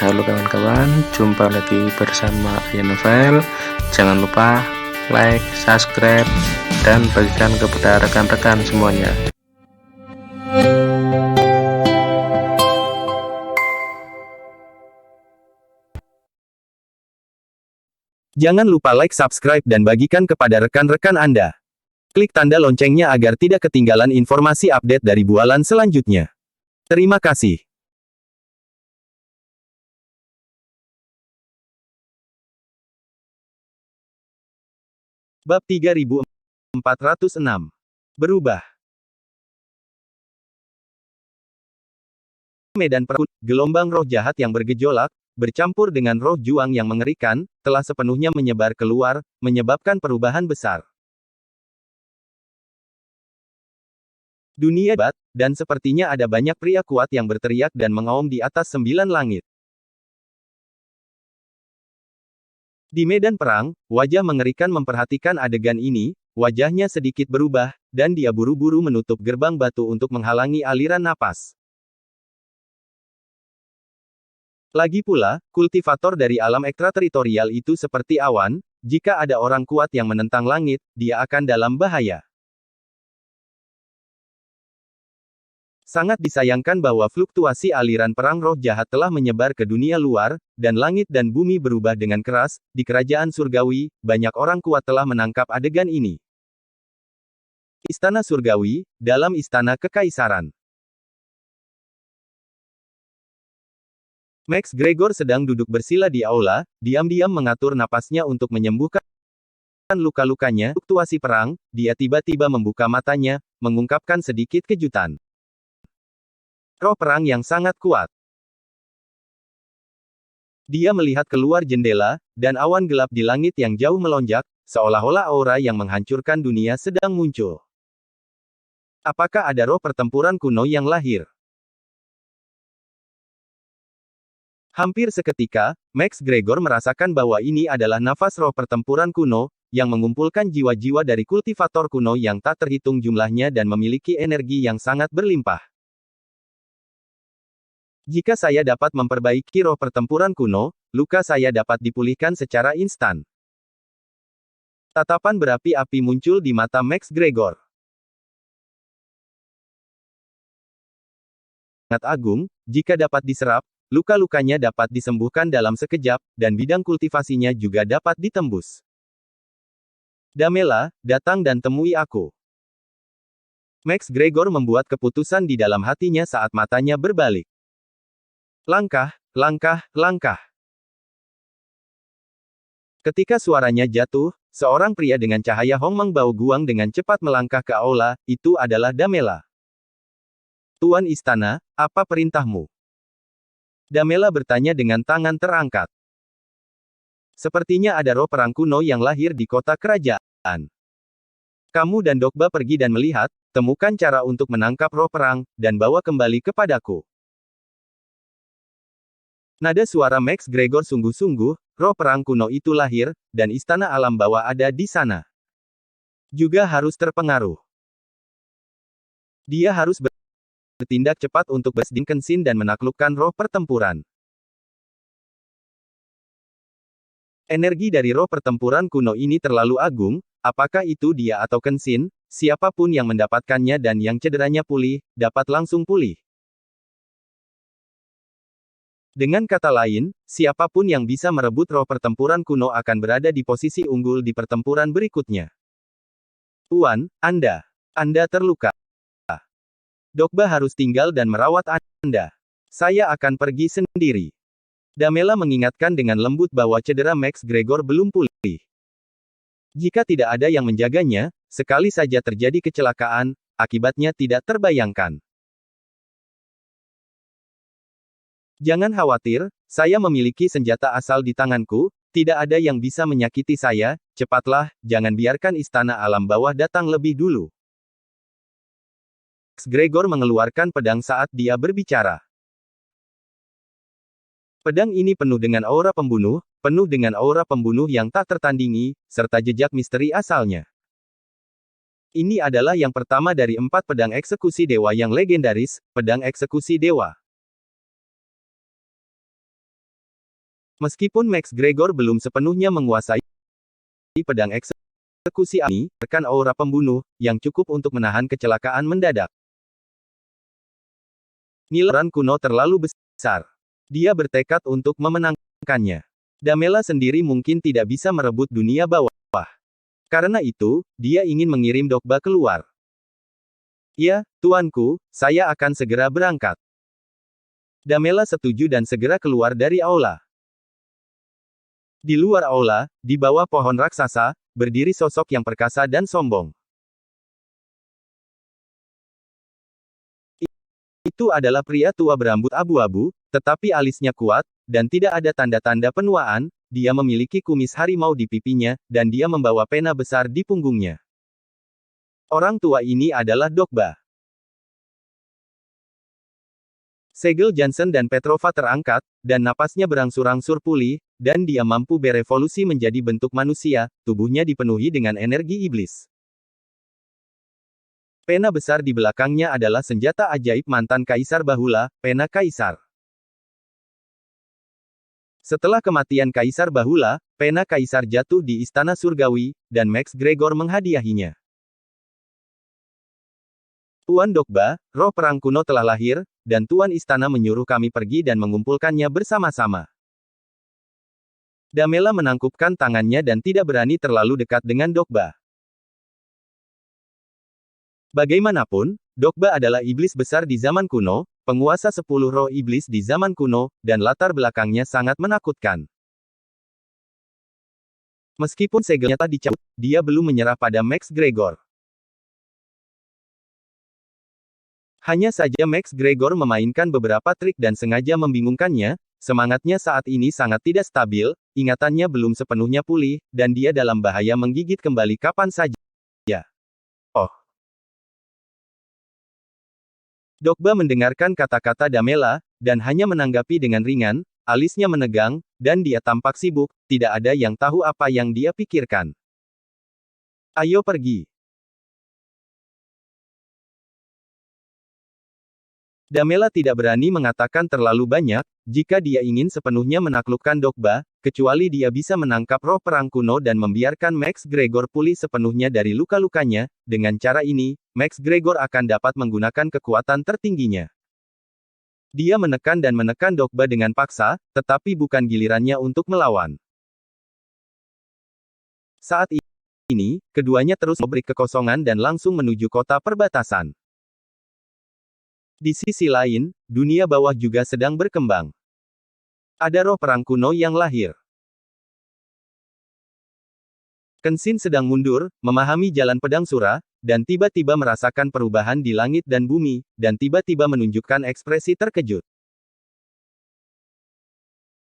Halo kawan-kawan, jumpa lagi bersama Aya Novel. Jangan lupa like, subscribe, dan bagikan kepada rekan-rekan semuanya. Jangan lupa like, subscribe, dan bagikan kepada rekan-rekan Anda. Klik tanda loncengnya agar tidak ketinggalan informasi update dari bualan selanjutnya. Terima kasih. Bab 3406. Berubah. Medan perang, gelombang roh jahat yang bergejolak, bercampur dengan roh juang yang mengerikan, telah sepenuhnya menyebar keluar, menyebabkan perubahan besar. Dunia hebat, dan sepertinya ada banyak pria kuat yang berteriak dan mengaum di atas 9 langit. Di medan perang, wajah mengerikan memperhatikan adegan ini, wajahnya sedikit berubah, dan dia buru-buru menutup gerbang batu untuk menghalangi aliran napas. Lagi pula, kultivator dari alam ekstrateritorial itu seperti awan, jika ada orang kuat yang menentang langit, dia akan dalam bahaya. Sangat disayangkan bahwa fluktuasi aliran perang roh jahat telah menyebar ke dunia luar, dan langit dan bumi berubah dengan keras. Di kerajaan surgawi, banyak orang kuat telah menangkap adegan ini. Istana surgawi, dalam istana kekaisaran. Max Gregor sedang duduk bersila di aula, diam-diam mengatur napasnya untuk menyembuhkan luka-lukanya. Fluktuasi perang, dia tiba-tiba membuka matanya, mengungkapkan sedikit kejutan. Roh perang yang sangat kuat. Dia melihat keluar jendela, dan awan gelap di langit yang jauh melonjak, seolah-olah aura yang menghancurkan dunia sedang muncul. Apakah ada roh pertempuran kuno yang lahir? Hampir seketika, Max Gregor merasakan bahwa ini adalah nafas roh pertempuran kuno, yang mengumpulkan jiwa-jiwa dari kultivator kuno yang tak terhitung jumlahnya dan memiliki energi yang sangat berlimpah. Jika saya dapat memperbaiki roh pertempuran kuno, luka saya dapat dipulihkan secara instan. Tatapan berapi-api muncul di mata Max Gregor. Sangat agung, jika dapat diserap, luka-lukanya dapat disembuhkan dalam sekejap, dan bidang kultivasinya juga dapat ditembus. Damela, datang dan temui aku. Max Gregor membuat keputusan di dalam hatinya saat matanya berbalik. Langkah, langkah, langkah. Ketika suaranya jatuh, seorang pria dengan cahaya Hongmeng Bao Guang dengan cepat melangkah ke aula. Itu adalah Damela. Tuan Istana, apa perintahmu? Damela bertanya dengan tangan terangkat. Sepertinya ada roh perang kuno yang lahir di kota kerajaan. Kamu dan Dokba pergi dan melihat, temukan cara untuk menangkap roh perang, dan bawa kembali kepadaku. Nada suara Max Gregor sungguh-sungguh, roh perang kuno itu lahir, dan istana alam bawah ada di sana. Juga harus terpengaruh. Dia harus bertindak cepat untuk bersedingkensin dan menaklukkan roh pertempuran. Energi dari roh pertempuran kuno ini terlalu agung, apakah itu dia atau Kensin, siapapun yang mendapatkannya dan yang cederanya pulih, dapat langsung pulih. Dengan kata lain, siapapun yang bisa merebut roh pertempuran kuno akan berada di posisi unggul di pertempuran berikutnya. Tuan, Anda terluka. Dokba harus tinggal dan merawat Anda. Saya akan pergi sendiri. Damela mengingatkan dengan lembut bahwa cedera Max Gregor belum pulih. Jika tidak ada yang menjaganya, sekali saja terjadi kecelakaan, akibatnya tidak terbayangkan. Jangan khawatir, saya memiliki senjata asal di tanganku, tidak ada yang bisa menyakiti saya. Cepatlah, jangan biarkan istana alam bawah datang lebih dulu. Max Gregor mengeluarkan pedang saat dia berbicara. Pedang ini penuh dengan aura pembunuh yang tak tertandingi, serta jejak misteri asalnya. Ini adalah yang pertama dari 4 pedang eksekusi dewa yang legendaris, pedang eksekusi dewa. Meskipun Max Gregor belum sepenuhnya menguasai pedang eksekusi ini, rekan aura pembunuh, yang cukup untuk menahan kecelakaan mendadak. Nilai kuno terlalu besar. Dia bertekad untuk memenangkannya. Damela sendiri mungkin tidak bisa merebut dunia bawah. Karena itu, dia ingin mengirim Dokba keluar. Ya, tuanku, saya akan segera berangkat. Damela setuju dan segera keluar dari aula. Di luar aula, di bawah pohon raksasa, berdiri sosok yang perkasa dan sombong. Itu adalah pria tua berambut abu-abu, tetapi alisnya kuat, dan tidak ada tanda-tanda penuaan. Dia memiliki kumis harimau di pipinya, dan dia membawa pena besar di punggungnya. Orang tua ini adalah Dokba. Segel Johnson dan Petrova terangkat, dan napasnya berangsur-angsur pulih, dan dia mampu berevolusi menjadi bentuk manusia, tubuhnya dipenuhi dengan energi iblis. Pena besar di belakangnya adalah senjata ajaib mantan Kaisar Bahula, pena Kaisar. Setelah kematian Kaisar Bahula, pena Kaisar jatuh di Istana Surgawi, dan Max Gregor menghadiahinya. Tuan Dokba, roh perang kuno telah lahir, dan Tuan Istana menyuruh kami pergi dan mengumpulkannya bersama-sama. Damela menangkupkan tangannya dan tidak berani terlalu dekat dengan Dokba. Bagaimanapun, Dokba adalah iblis besar di zaman kuno, penguasa 10 roh iblis di zaman kuno, dan latar belakangnya sangat menakutkan. Meskipun segelnya tak dicabut, dia belum menyerah pada Max Gregor. Hanya saja Max Gregor memainkan beberapa trik dan sengaja membingungkannya, semangatnya saat ini sangat tidak stabil, ingatannya belum sepenuhnya pulih, dan dia dalam bahaya menggigit kembali kapan saja. Oh. Dokba mendengarkan kata-kata Damela, dan hanya menanggapi dengan ringan, alisnya menegang, dan dia tampak sibuk, tidak ada yang tahu apa yang dia pikirkan. Ayo pergi. Damela tidak berani mengatakan terlalu banyak, jika dia ingin sepenuhnya menaklukkan Dokba, kecuali dia bisa menangkap roh perang kuno dan membiarkan Max Gregor pulih sepenuhnya dari luka-lukanya. Dengan cara ini, Max Gregor akan dapat menggunakan kekuatan tertingginya. Dia menekan dan menekan Dokba dengan paksa, tetapi bukan gilirannya untuk melawan. Saat ini, keduanya terus memberi kekosongan dan langsung menuju kota perbatasan. Di sisi lain, dunia bawah juga sedang berkembang. Ada roh perang kuno yang lahir. Kenshin sedang mundur, memahami jalan pedang Sura, dan tiba-tiba merasakan perubahan di langit dan bumi, dan tiba-tiba menunjukkan ekspresi terkejut.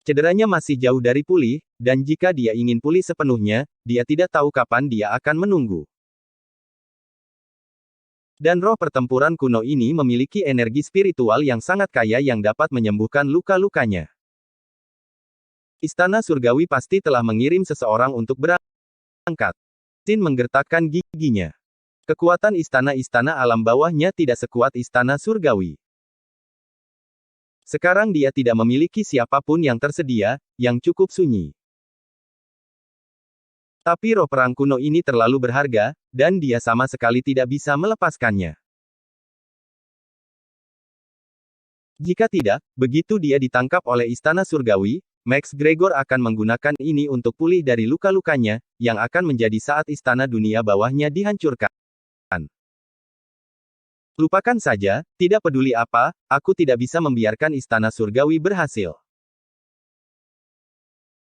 Cederanya masih jauh dari pulih, dan jika dia ingin pulih sepenuhnya, dia tidak tahu kapan dia akan menunggu. Dan roh pertempuran kuno ini memiliki energi spiritual yang sangat kaya yang dapat menyembuhkan luka-lukanya. Istana Surgawi pasti telah mengirim seseorang untuk berangkat. Sin menggertakkan giginya. Kekuatan istana-istana alam bawahnya tidak sekuat Istana Surgawi. Sekarang dia tidak memiliki siapapun yang tersedia, yang cukup sunyi. Tapi roh perang kuno ini terlalu berharga, dan dia sama sekali tidak bisa melepaskannya. Jika tidak, begitu dia ditangkap oleh Istana Surgawi, Max Gregor akan menggunakan ini untuk pulih dari luka-lukanya, yang akan menjadi saat istana dunia bawahnya dihancurkan. Lupakan saja, tidak peduli apa, aku tidak bisa membiarkan Istana Surgawi berhasil.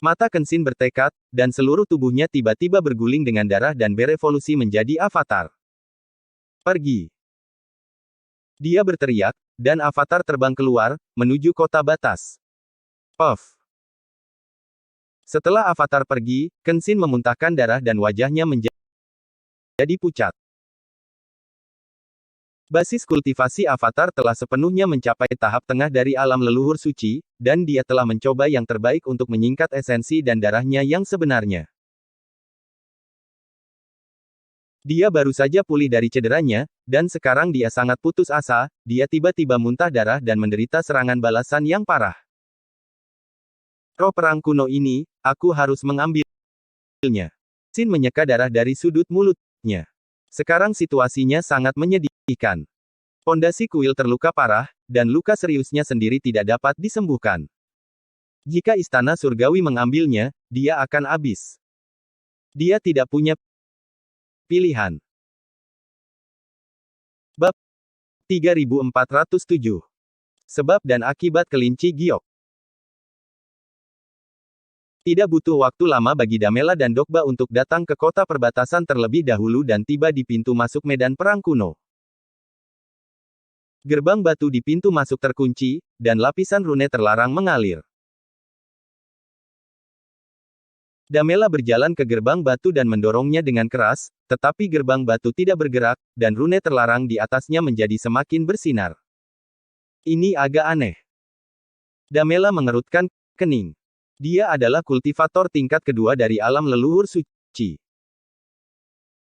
Mata Kenshin bertekad, dan seluruh tubuhnya tiba-tiba berguling dengan darah dan berevolusi menjadi avatar. Pergi. Dia berteriak, dan avatar terbang keluar, menuju kota batas. Puff. Setelah avatar pergi, Kenshin memuntahkan darah dan wajahnya menjadi pucat. Basis kultivasi avatar telah sepenuhnya mencapai tahap tengah dari alam leluhur suci, dan dia telah mencoba yang terbaik untuk menyingkat esensi dan darahnya yang sebenarnya. Dia baru saja pulih dari cederanya, dan sekarang dia sangat putus asa, dia tiba-tiba muntah darah dan menderita serangan balasan yang parah. Roh perang kuno ini, aku harus mengambilnya. Sin menyeka darah dari sudut mulutnya. Sekarang situasinya sangat menyedihkan. Pondasi kuil terluka parah, dan luka seriusnya sendiri tidak dapat disembuhkan. Jika istana surgawi mengambilnya, dia akan habis. Dia tidak punya pilihan. Bab 3407. Sebab dan akibat kelinci giok. Tidak butuh waktu lama bagi Damela dan Dokba untuk datang ke kota perbatasan terlebih dahulu dan tiba di pintu masuk medan perang kuno. Gerbang batu di pintu masuk terkunci, dan lapisan rune terlarang mengalir. Damela berjalan ke gerbang batu dan mendorongnya dengan keras, tetapi gerbang batu tidak bergerak, dan rune terlarang di atasnya menjadi semakin bersinar. Ini agak aneh. Damela mengerutkan kening. Dia adalah kultivator tingkat kedua dari alam leluhur suci.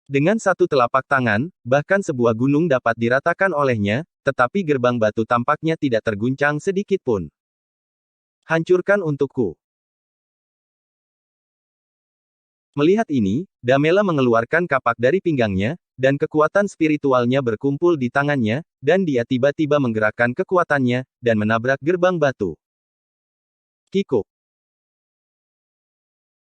Dengan satu telapak tangan, bahkan sebuah gunung dapat diratakan olehnya, tetapi gerbang batu tampaknya tidak terguncang sedikit pun. Hancurkan untukku. Melihat ini, Damela mengeluarkan kapak dari pinggangnya, dan kekuatan spiritualnya berkumpul di tangannya, dan dia tiba-tiba menggerakkan kekuatannya, dan menabrak gerbang batu. Kikuk.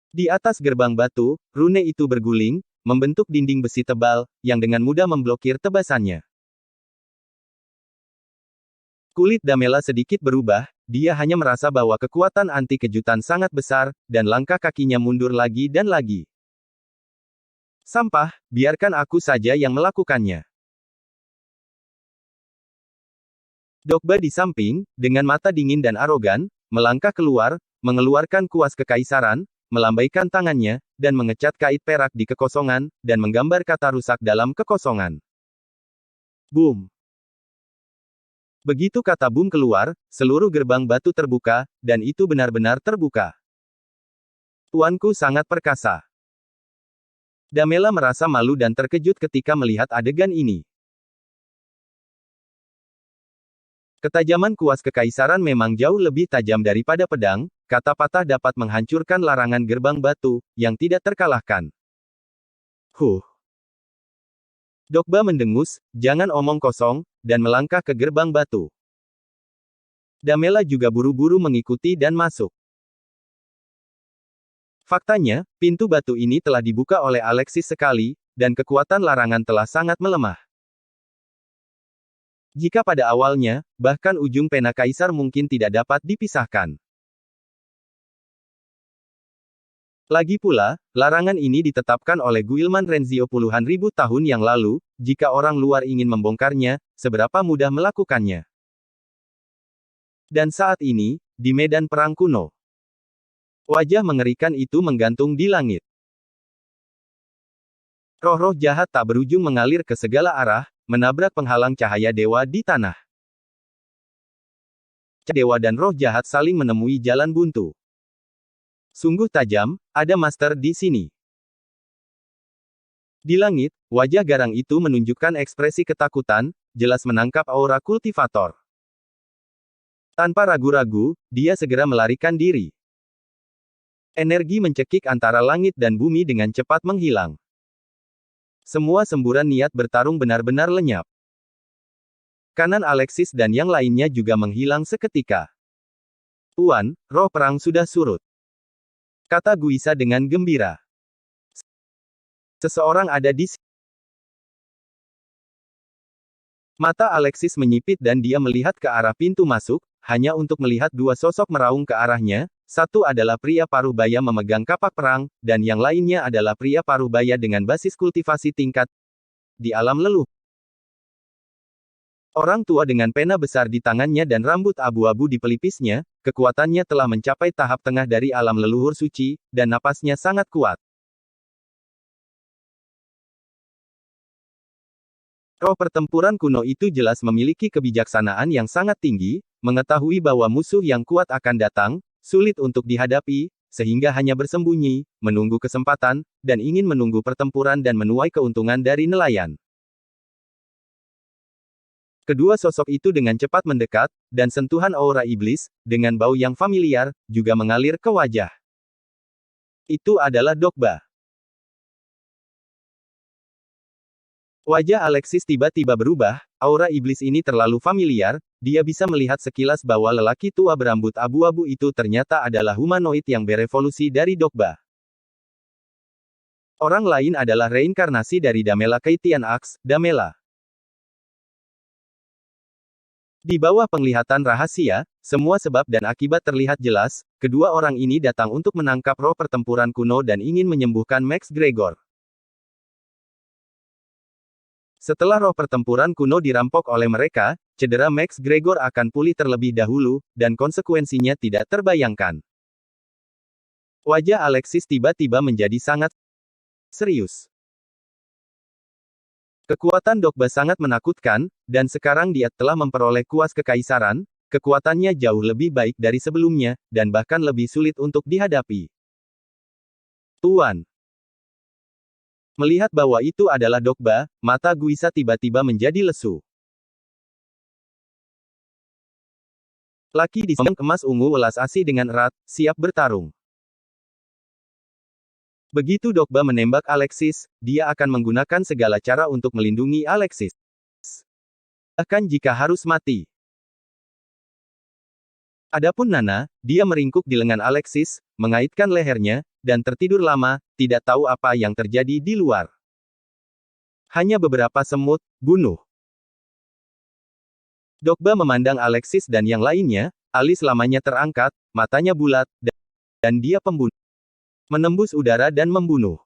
Di atas gerbang batu, rune itu berguling, membentuk dinding besi tebal, yang dengan mudah memblokir tebasannya. Kulit Damela sedikit berubah, dia hanya merasa bahwa kekuatan anti kejutan sangat besar, dan langkah kakinya mundur lagi dan lagi. Sampah, biarkan aku saja yang melakukannya. Dokba di samping, dengan mata dingin dan arogan, melangkah keluar, mengeluarkan kuas kekaisaran, melambaikan tangannya, dan mengecat kait perak di kekosongan, dan menggambar kata rusak dalam kekosongan. Boom! Begitu kata boom keluar, seluruh gerbang batu terbuka, dan itu benar-benar terbuka. Tuanku sangat perkasa. Damela merasa malu dan terkejut ketika melihat adegan ini. Ketajaman kuas kekaisaran memang jauh lebih tajam daripada pedang, kata patah dapat menghancurkan larangan gerbang batu, yang tidak terkalahkan. Dokba mendengus, jangan omong kosong, dan melangkah ke gerbang batu. Damela juga buru-buru mengikuti dan masuk. Faktanya, pintu batu ini telah dibuka oleh Alexis sekali, dan kekuatan larangan telah sangat melemah. Jika pada awalnya, bahkan ujung pena kaisar mungkin tidak dapat dipisahkan. Lagi pula, larangan ini ditetapkan oleh Guilman Renzio puluhan ribu tahun yang lalu, jika orang luar ingin membongkarnya, seberapa mudah melakukannya. Dan saat ini, di medan perang kuno, wajah mengerikan itu menggantung di langit. Roh-roh jahat tak berujung mengalir ke segala arah, menabrak penghalang cahaya dewa di tanah. Dewa dan roh jahat saling menemui jalan buntu. Sungguh tajam, ada master di sini. Di langit, wajah garang itu menunjukkan ekspresi ketakutan, jelas menangkap aura kultivator. Tanpa ragu-ragu, dia segera melarikan diri. Energi mencekik antara langit dan bumi dengan cepat menghilang. Semua semburan niat bertarung benar-benar lenyap. Kanan Alexis dan yang lainnya juga menghilang seketika. Tuan, roh perang sudah surut, kata Guisa dengan gembira. Seseorang ada di sini. Mata Alexis menyipit dan dia melihat ke arah pintu masuk, hanya untuk melihat dua sosok meraung ke arahnya, satu adalah pria paruh baya memegang kapak perang, dan yang lainnya adalah pria paruh baya dengan basis kultivasi tingkat di alam leluhur. Orang tua dengan pena besar di tangannya dan rambut abu-abu di pelipisnya, kekuatannya telah mencapai tahap tengah dari alam leluhur suci, dan napasnya sangat kuat. Roh pertempuran kuno itu jelas memiliki kebijaksanaan yang sangat tinggi, mengetahui bahwa musuh yang kuat akan datang, sulit untuk dihadapi, sehingga hanya bersembunyi, menunggu kesempatan, dan ingin menunggu pertempuran dan menuai keuntungan dari nelayan. Kedua sosok itu dengan cepat mendekat, dan sentuhan aura iblis, dengan bau yang familiar, juga mengalir ke wajah. Itu adalah Dokba. Wajah Alexis tiba-tiba berubah, aura iblis ini terlalu familiar, dia bisa melihat sekilas bahwa lelaki tua berambut abu-abu itu ternyata adalah humanoid yang berevolusi dari Dokba. Orang lain adalah reinkarnasi dari Damela Keitian Aks, Damela. Di bawah penglihatan rahasia, semua sebab dan akibat terlihat jelas, kedua orang ini datang untuk menangkap roh pertempuran kuno dan ingin menyembuhkan Max Gregor. Setelah roh pertempuran kuno dirampok oleh mereka, cedera Max Gregor akan pulih terlebih dahulu, dan konsekuensinya tidak terbayangkan. Wajah Alexis tiba-tiba menjadi sangat serius. Kekuatan Dokba sangat menakutkan, dan sekarang dia telah memperoleh kuas kekaisaran, kekuatannya jauh lebih baik dari sebelumnya, dan bahkan lebih sulit untuk dihadapi. Tuan. Melihat bahwa itu adalah Dokba, mata Guisa tiba-tiba menjadi lesu. Laki di semen kemas ungu welas asih dengan erat, siap bertarung. Begitu Dokba menembak Alexis, dia akan menggunakan segala cara untuk melindungi Alexis. Bahkan jika harus mati. Adapun Nana, dia meringkuk di lengan Alexis, mengaitkan lehernya, dan tertidur lama, tidak tahu apa yang terjadi di luar. Hanya beberapa semut, bunuh. Dokba memandang Alexis dan yang lainnya, alis lamanya terangkat, matanya bulat, dan dia pembunuh. Menembus udara dan membunuh.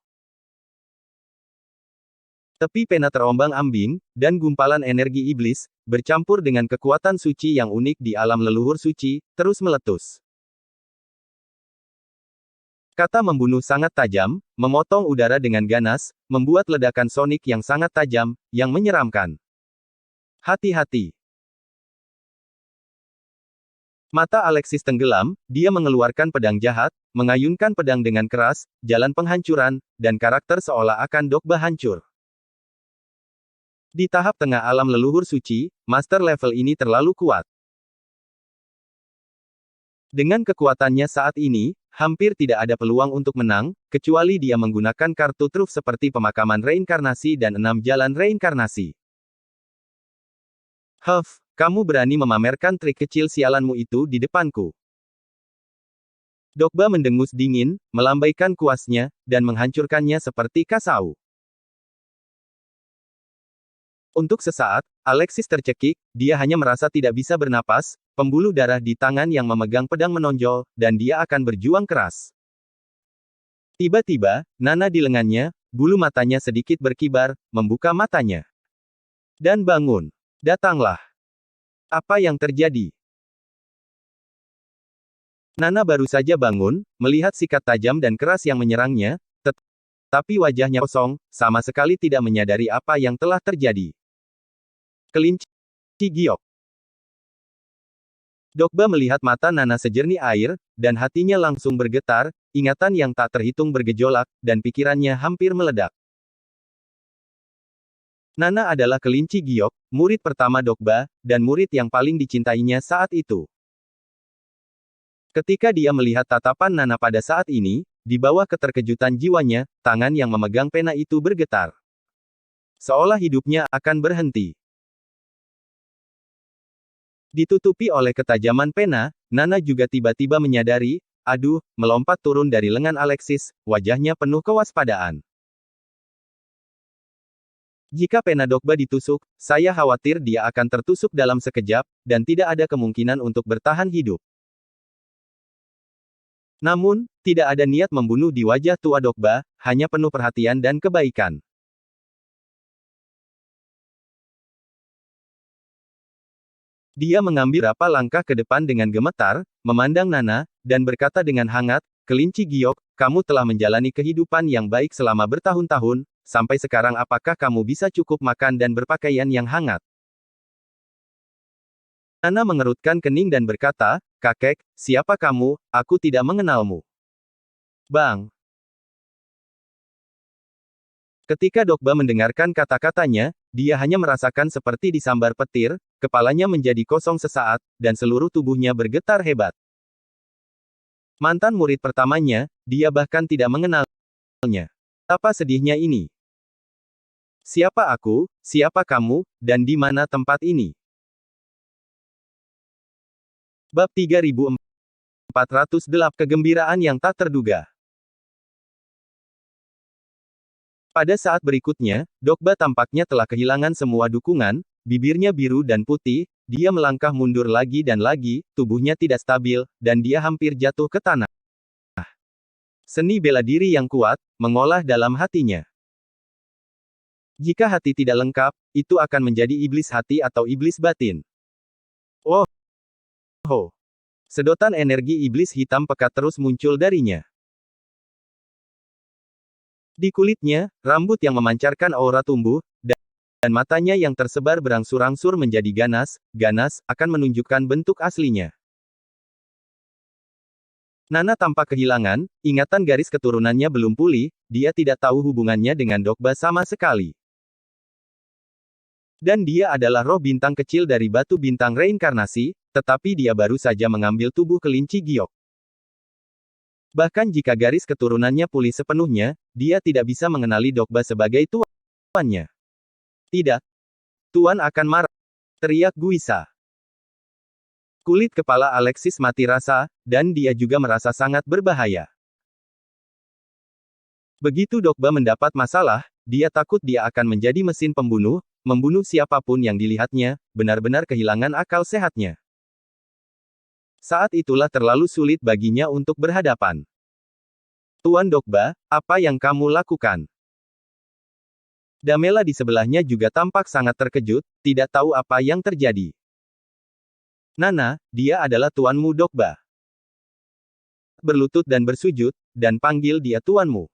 Tepi pena terombang-ambing, dan gumpalan energi iblis, bercampur dengan kekuatan suci yang unik di alam leluhur suci, terus meletus. Kata membunuh sangat tajam, memotong udara dengan ganas, membuat ledakan sonik yang sangat tajam, yang menyeramkan. Hati-hati. Mata Alexis tenggelam, dia mengeluarkan pedang jahat, mengayunkan pedang dengan keras, jalan penghancuran, dan karakter seolah akan Dokba hancur. Di tahap tengah alam leluhur suci, master level ini terlalu kuat. Dengan kekuatannya saat ini, hampir tidak ada peluang untuk menang, kecuali dia menggunakan kartu truf seperti pemakaman reinkarnasi dan 6 jalan reinkarnasi. Huff, kamu berani memamerkan trik kecil sialanmu itu di depanku. Dokba mendengus dingin, melambaikan kuasnya, dan menghancurkannya seperti kasau. Untuk sesaat, Alexis tercekik, dia hanya merasa tidak bisa bernapas, pembuluh darah di tangan yang memegang pedang menonjol, dan dia akan berjuang keras. Tiba-tiba, Nana di lengannya, bulu matanya sedikit berkibar, membuka matanya. Dan bangun. Datanglah. Apa yang terjadi? Nana baru saja bangun, melihat sikat tajam dan keras yang menyerangnya, tapi wajahnya kosong, sama sekali tidak menyadari apa yang telah terjadi. Kelinci giok. Dokba melihat mata Nana sejernih air, dan hatinya langsung bergetar, ingatan yang tak terhitung bergejolak, dan pikirannya hampir meledak. Nana adalah kelinci giok, murid pertama Dokba, dan murid yang paling dicintainya saat itu. Ketika dia melihat tatapan Nana pada saat ini, di bawah keterkejutan jiwanya, tangan yang memegang pena itu bergetar. Seolah hidupnya akan berhenti. Ditutupi oleh ketajaman pena, Nana juga tiba-tiba menyadari, aduh, melompat turun dari lengan Alexis, wajahnya penuh kewaspadaan. Jika pena Dokba ditusuk, saya khawatir dia akan tertusuk dalam sekejap, dan tidak ada kemungkinan untuk bertahan hidup. Namun, tidak ada niat membunuh di wajah tua Dokba, hanya penuh perhatian dan kebaikan. Dia mengambil beberapa langkah ke depan dengan gemetar, memandang Nana, dan berkata dengan hangat, kelinci giok, kamu telah menjalani kehidupan yang baik selama bertahun-tahun, sampai sekarang apakah kamu bisa cukup makan dan berpakaian yang hangat? Nana mengerutkan kening dan berkata, kakek, siapa kamu, aku tidak mengenalmu. Bang! Ketika Dokba mendengarkan kata-katanya, dia hanya merasakan seperti disambar petir, kepalanya menjadi kosong sesaat, dan seluruh tubuhnya bergetar hebat. Mantan murid pertamanya, dia bahkan tidak mengenalnya. Apa sedihnya ini? Siapa aku, siapa kamu, dan di mana tempat ini? Bab 3408 Kegembiraan yang tak terduga. Pada saat berikutnya, Dokba tampaknya telah kehilangan semua dukungan, bibirnya biru dan putih, dia melangkah mundur lagi dan lagi, tubuhnya tidak stabil, dan dia hampir jatuh ke tanah. Seni bela diri yang kuat, mengolah dalam hatinya. Jika hati tidak lengkap, itu akan menjadi iblis hati atau iblis batin. Oh! Sedotan energi iblis hitam pekat terus muncul darinya. Di kulitnya, rambut yang memancarkan aura tumbuh, dan matanya yang tersebar berangsur-angsur menjadi ganas, akan menunjukkan bentuk aslinya. Nana tampak kehilangan, ingatan garis keturunannya belum pulih, dia tidak tahu hubungannya dengan Dokba sama sekali. Dan dia adalah roh bintang kecil dari batu bintang reinkarnasi, tetapi dia baru saja mengambil tubuh kelinci giok. Bahkan jika garis keturunannya pulih sepenuhnya, dia tidak bisa mengenali Dokba sebagai tuannya. Tidak. Tuan akan marah. Teriak Guisa. Kulit kepala Alexis mati rasa, dan dia juga merasa sangat berbahaya. Begitu Dokba mendapat masalah, dia takut dia akan menjadi mesin pembunuh, membunuh siapapun yang dilihatnya, benar-benar kehilangan akal sehatnya. Saat itulah terlalu sulit baginya untuk berhadapan. Tuan Dokba, apa yang kamu lakukan? Damela di sebelahnya juga tampak sangat terkejut, tidak tahu apa yang terjadi. Nana, dia adalah tuanmu Dokba. Berlutut dan bersujud, dan panggil dia tuanmu.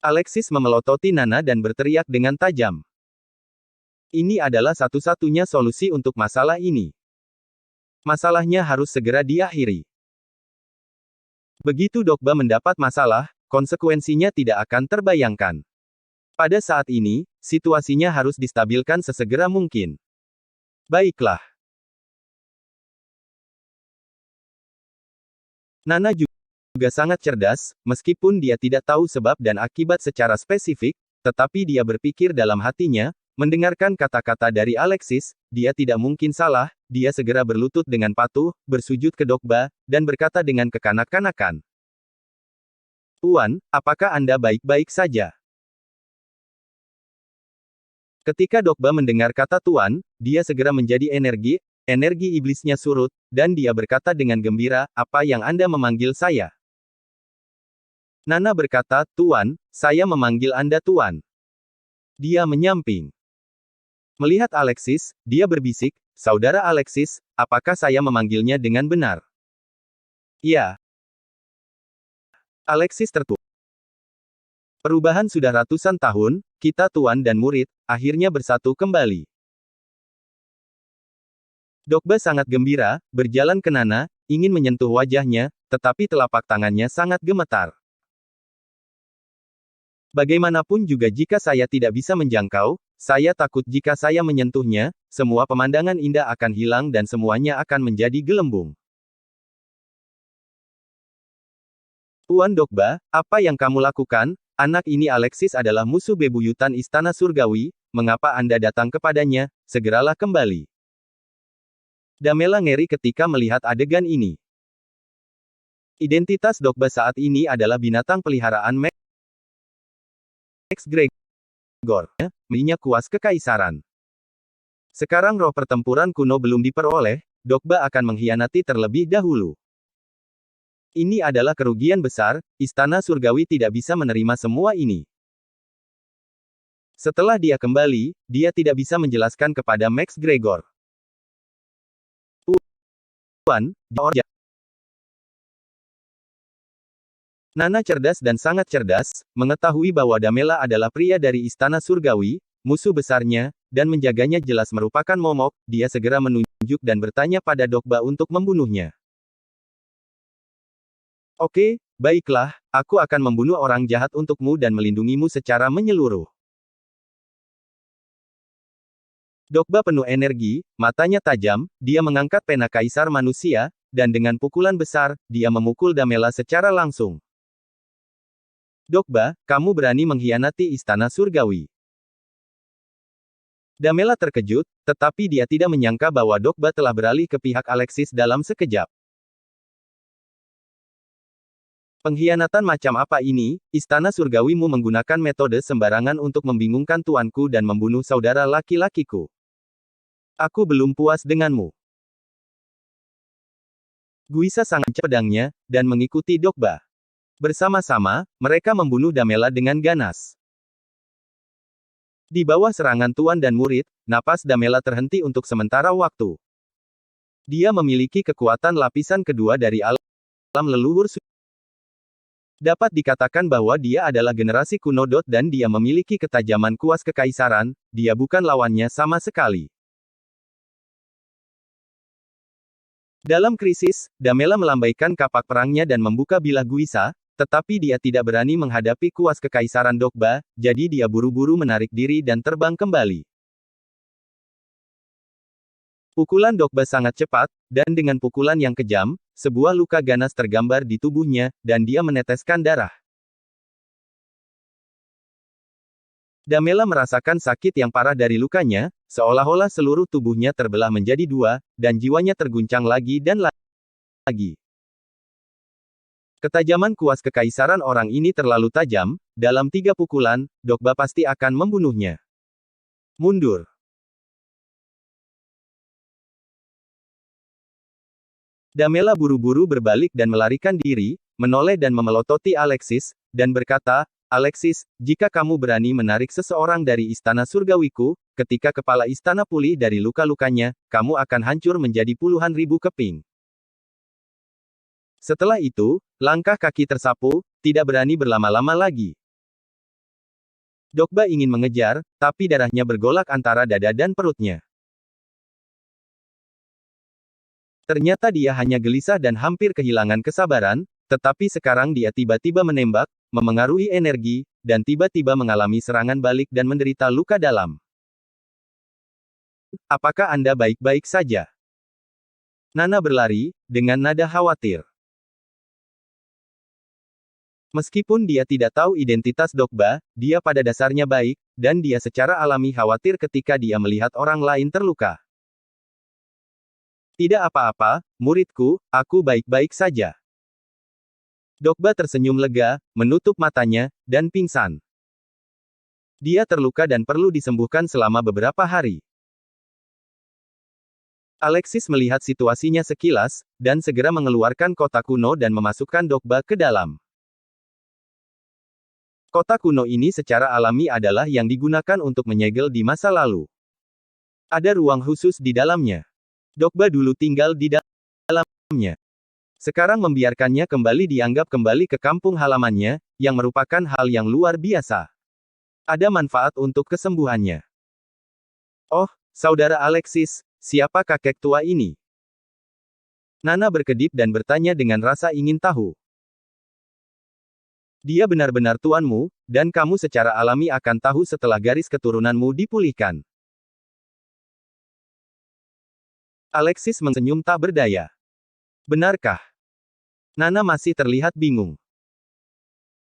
Alexis memelototi Nana dan berteriak dengan tajam. Ini adalah satu-satunya solusi untuk masalah ini. Masalahnya harus segera diakhiri. Begitu Dokba mendapat masalah, konsekuensinya tidak akan terbayangkan. Pada saat ini, situasinya harus distabilkan sesegera mungkin. Baiklah. Nana juga sangat cerdas, meskipun dia tidak tahu sebab dan akibat secara spesifik, tetapi dia berpikir dalam hatinya, mendengarkan kata-kata dari Alexis, dia tidak mungkin salah, dia segera berlutut dengan patuh, bersujud ke Dokba, dan berkata dengan kekanak-kanakan. Tuan, apakah Anda baik-baik saja? Ketika Dokba mendengar kata Tuan, dia segera menjadi energi iblisnya surut, dan dia berkata dengan gembira, apa yang Anda memanggil saya? Nana berkata, Tuan, saya memanggil Anda Tuan. Dia menyamping. Melihat Alexis, dia berbisik, Saudara Alexis, apakah saya memanggilnya dengan benar? Ya. Alexis tertutup. Perubahan sudah ratusan tahun, kita tuan dan murid, akhirnya bersatu kembali. Dokba sangat gembira, berjalan ke Nana, ingin menyentuh wajahnya, tetapi telapak tangannya sangat gemetar. Bagaimanapun juga jika saya tidak bisa menjangkau, saya takut jika saya menyentuhnya, semua pemandangan indah akan hilang dan semuanya akan menjadi gelembung. Tuan Dokba, apa yang kamu lakukan? Anak ini Alexis adalah musuh bebuyutan Istana Surgawi, mengapa Anda datang kepadanya? Segeralah kembali. Damela ngeri ketika melihat adegan ini. Identitas Dokba saat ini adalah binatang peliharaan Max Gregor, minyak kuas kekaisaran. Sekarang roh pertempuran kuno belum diperoleh, Dokba akan mengkhianati terlebih dahulu. Ini adalah kerugian besar, Istana Surgawi tidak bisa menerima semua ini. Setelah dia kembali, dia tidak bisa menjelaskan kepada Max Gregor. Tuan, Nana cerdas dan sangat cerdas, mengetahui bahwa Damela adalah pria dari Istana Surgawi, musuh besarnya, dan menjaganya jelas merupakan momok, dia segera menunjuk dan bertanya pada Dokba untuk membunuhnya. Oke, baiklah, aku akan membunuh orang jahat untukmu dan melindungimu secara menyeluruh. Dokba penuh energi, matanya tajam, dia mengangkat pena kaisar manusia, dan dengan pukulan besar, dia memukul Damela secara langsung. Dokba, kamu berani mengkhianati istana surgawi. Damela terkejut, tetapi dia tidak menyangka bahwa Dokba telah beralih ke pihak Alexis dalam sekejap. Pengkhianatan macam apa ini? Istana surgawimu menggunakan metode sembarangan untuk membingungkan tuanku dan membunuh saudara laki-lakiku. Aku belum puas denganmu. Guisa sangat pedangnya, dan mengikuti Dokba. Bersama-sama, mereka membunuh Damela dengan ganas. Di bawah serangan tuan dan murid, napas Damela terhenti untuk sementara waktu. Dia memiliki kekuatan lapisan kedua dari alam leluhur. Dapat dikatakan bahwa dia adalah generasi kuno. Dan dia memiliki ketajaman kuas kekaisaran, dia bukan lawannya sama sekali. Dalam krisis, Damela melambaikan kapak perangnya dan membuka bilah Guisa, tetapi dia tidak berani menghadapi kuas kekaisaran Dokba, jadi dia buru-buru menarik diri dan terbang kembali. Pukulan Dokba sangat cepat, dan dengan pukulan yang kejam, sebuah luka ganas tergambar di tubuhnya, dan dia meneteskan darah. Damela merasakan sakit yang parah dari lukanya, seolah-olah seluruh tubuhnya terbelah menjadi dua, dan jiwanya terguncang lagi dan lagi. Ketajaman kuas kekaisaran orang ini terlalu tajam, dalam 3 pukulan, Dokba pasti akan membunuhnya. Mundur. Damela buru-buru berbalik dan melarikan diri, menoleh dan memelototi Alexis, dan berkata, Alexis, jika kamu berani menarik seseorang dari istana surgawiku, ketika kepala istana pulih dari luka-lukanya, kamu akan hancur menjadi puluhan ribu keping. Setelah itu, langkah kaki tersapu, tidak berani berlama-lama lagi. Dokba ingin mengejar, tapi darahnya bergolak antara dada dan perutnya. Ternyata dia hanya gelisah dan hampir kehilangan kesabaran, tetapi sekarang dia tiba-tiba menembak, memengaruhi energi, dan tiba-tiba mengalami serangan balik dan menderita luka dalam. Apakah Anda baik-baik saja? Nana berlari, dengan nada khawatir. Meskipun dia tidak tahu identitas Dokba, dia pada dasarnya baik, dan dia secara alami khawatir ketika dia melihat orang lain terluka. Tidak apa-apa, muridku, aku baik-baik saja. Dokba tersenyum lega, menutup matanya, dan pingsan. Dia terluka dan perlu disembuhkan selama beberapa hari. Alexis melihat situasinya sekilas, dan segera mengeluarkan kotak kuno dan memasukkan Dokba ke dalam. Kotak kuno ini secara alami adalah yang digunakan untuk menyegel di masa lalu. Ada ruang khusus di dalamnya. Dokba dulu tinggal di dalamnya. Sekarang membiarkannya kembali dianggap kembali ke kampung halamannya, yang merupakan hal yang luar biasa. Ada manfaat untuk kesembuhannya. Oh, saudara Alexis, siapa kakek tua ini? Nana berkedip dan bertanya dengan rasa ingin tahu. Dia benar-benar tuanmu, dan kamu secara alami akan tahu setelah garis keturunanmu dipulihkan. Alexis mensenyum tak berdaya. Benarkah? Nana masih terlihat bingung.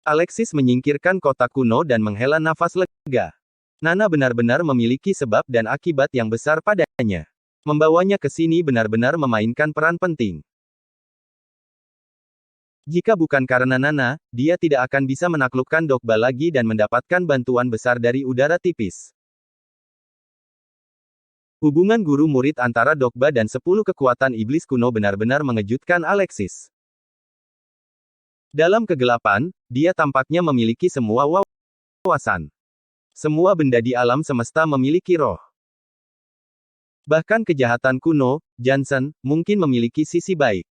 Alexis menyingkirkan kotak kuno dan menghela nafas lega. Nana benar-benar memiliki sebab dan akibat yang besar padanya. Membawanya ke sini benar-benar memainkan peran penting. Jika bukan karena Nana, dia tidak akan bisa menaklukkan Dokba lagi dan mendapatkan bantuan besar dari udara tipis. Hubungan guru-murid antara Dokba dan 10 kekuatan iblis kuno benar-benar mengejutkan Alexis. Dalam kegelapan, dia tampaknya memiliki semua wawasan. Semua benda di alam semesta memiliki roh. Bahkan kejahatan kuno, Jansen, mungkin memiliki sisi baik.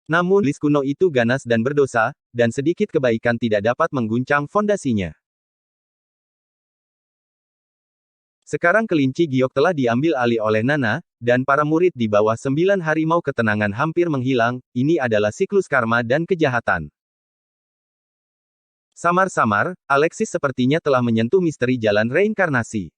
Namun, iblis kuno itu ganas dan berdosa, dan sedikit kebaikan tidak dapat mengguncang fondasinya. Sekarang kelinci giok telah diambil alih oleh Nana, dan para murid di bawah 9 harimau ketenangan hampir menghilang, ini adalah siklus karma dan kejahatan. Samar-samar, Alexis sepertinya telah menyentuh misteri jalan reinkarnasi.